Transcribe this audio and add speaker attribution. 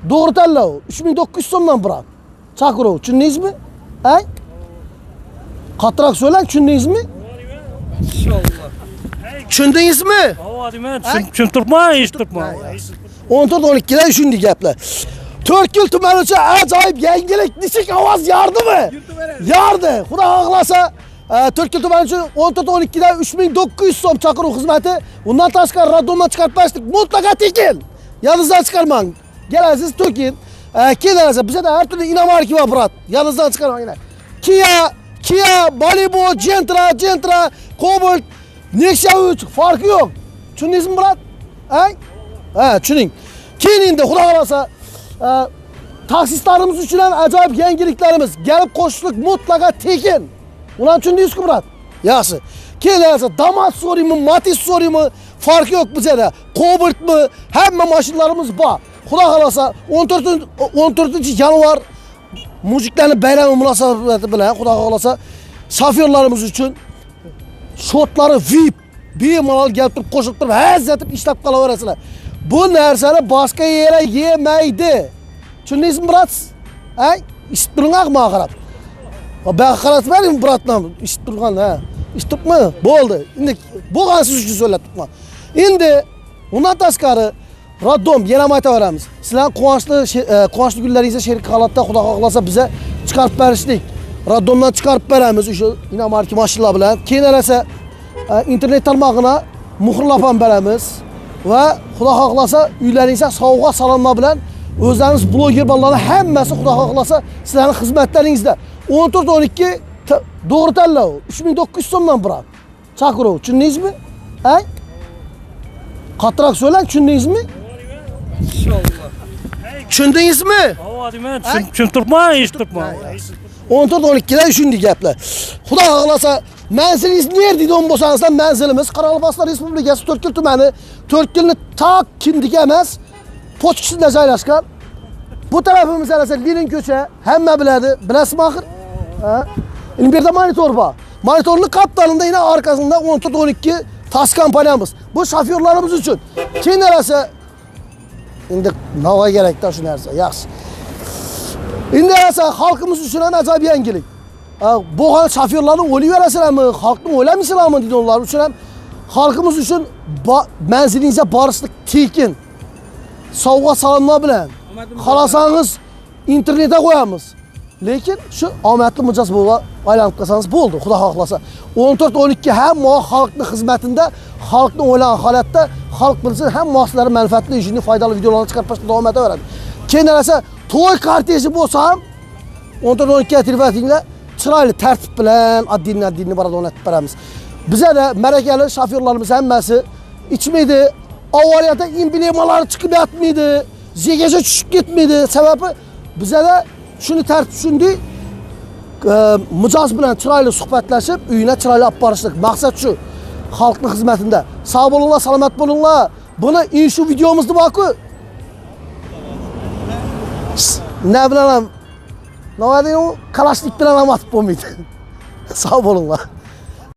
Speaker 1: Doğru tanlov. 3900 so'mdan bırak. Chaqirov, tushundingizmi? Ha? Qattiqroq so'lang, tushundingizmi?
Speaker 2: İnşallah.
Speaker 1: Tushundingizmi?
Speaker 2: Tushuntirman, eshittirman.
Speaker 1: 14-12 da shundi gaplar. To'rtko'l tumani uchun ajoyib yangilik, nechik ovoz yordimi? Yordi. Xudo xohlasa, To'rtko'l tumani uchun 14-12 da 3900 so'm chaqiruv xizmati. Undan tashqari radondan chiqarib berishdik, mutlaqo tekin. Yodingizdan chiqarmang. Kelasiz to'kin. Kelarasiz. Bizda har turli inomarka va brat. Yodingizdan chiqarmanglar. Kia, Malibu, Gentra, Cobalt, Nexia 3 farqi yo'q. Tushundingizmi, brat? Ha, tushuning. Keyin endi xudo xolasa taksistlarimiz uchun ham ajoyib yangiliklarimiz. Kelib qo'shishlik mutlaqo tekin. Ularni tushundingizmi, brat? Yaxshi. Kelarasiz, Damas so'raymi, Matiz so'raymi, farqi yo'q bizda. Cobaltmi, hamma mashinalarimiz bor. Xudo xolasa 14-yanvar mujiklarning bayrami munosabati bilan xudo xolasa shofyorlarimiz uchun shotlari VIP bemalol kelib turib qo'shib turib hazzatib ishlab qolaverasizlar. Bu narsani boshqa yere yemaydi. Tushundingizmi, brat? Eshitib turingmi qarab? Ben qaratmadim bratdan, eshitib turgan, ha. Eshitibmi? Bo'ldi. Endi bo'lgan siz uchun so'ylab turibman. Endi undan tashqari Radom yana aytaveramiz. Sizlar quvonchli kunlaringizda sherik holatda xudo xohlasa biza chiqarib berishdik. Radomdan chiqarib beramiz o'sha inomarka mashinalar bilan. Keyin esa internet tarmog'ini muhrlab ham beramiz va xudo xohlasa uylaringizga sovg'a salomlar bilan o'zlaringiz bloger bolalarning hammasi xudo xohlasa sizlarning xizmatlaringizda 14-12 to'g'ri tanlov 3900 so'mdan bırak. Chaqiruv, tushundingizmi? Qattiqroq so'lang, tushundingizmi?
Speaker 2: İnşallah.
Speaker 1: Tushundingizmi?
Speaker 2: Tushuntirman, eshittirman.
Speaker 1: 14-12 da shundi gaplar. Xudo xohlasa manzilingiz nerede bo'lsangiz ham manzilimiz Qoraqalpog'iston Respublikasi To'rtko'l tumani, To'rtko'lni taq kindiga emas, pochkisida joylashgan. Bu tarafimiz esa Lenin ko'cha, hamma biladi. Bilasizmi axir? Endi bu yerda monitor bor. Monitorning qaptalında yine arkasında 14-12 tas kompaniyamiz. Bu şoförlarimiz uchun. Keyin esa endi nava kerakda shu narsa. Yaxshi. Endi esa xalqimiz uchun ham ajoyib yangilik. Bu hal şoförlarni o'layverasizlarmi, xalqni o'ylamaysizlarmi deydi ular uchun ham xalqimiz uchun manzilingizga borishlik tekin. Sovg'a salomlar bilan. Xalasangiz internetga qo'yamiz. Lekin shu omadli mijoz bo'lib aylanib qolsangiz bo'ldi, xudo xohlasa. 14-12 hamma xalqning xizmatida, xalqni o'ylagan holatda, xalq bilsin hamma mahsulotlari manfaatli ishini foydali videolarni chiqarib berishda davom etaveradi. Keyin esa to'y korteji bo'lsa ham 14-12 ga telefoninglar chiroyli tartib bilan addiy baradon etib beramiz. Bizda malakali shofyorlarimiz hammasi ichmaydi, avariyada emblemalari chiqib yotmaydi, zegacha tushib ketmaydi. Sababi bizda shuni tartib shundi mijoz bilan chiroyli suhbatlashib, uyina chiroyli olib borishlik. Maqsad shu. Xalqning xizmatida. Sog' bo'linglar, salomat bo'linglar. Buni shu videomizda bor-ku. Ne bilan ham Kalashnik bilan ham otib bo'lmaydi. Sog' bo'linglar.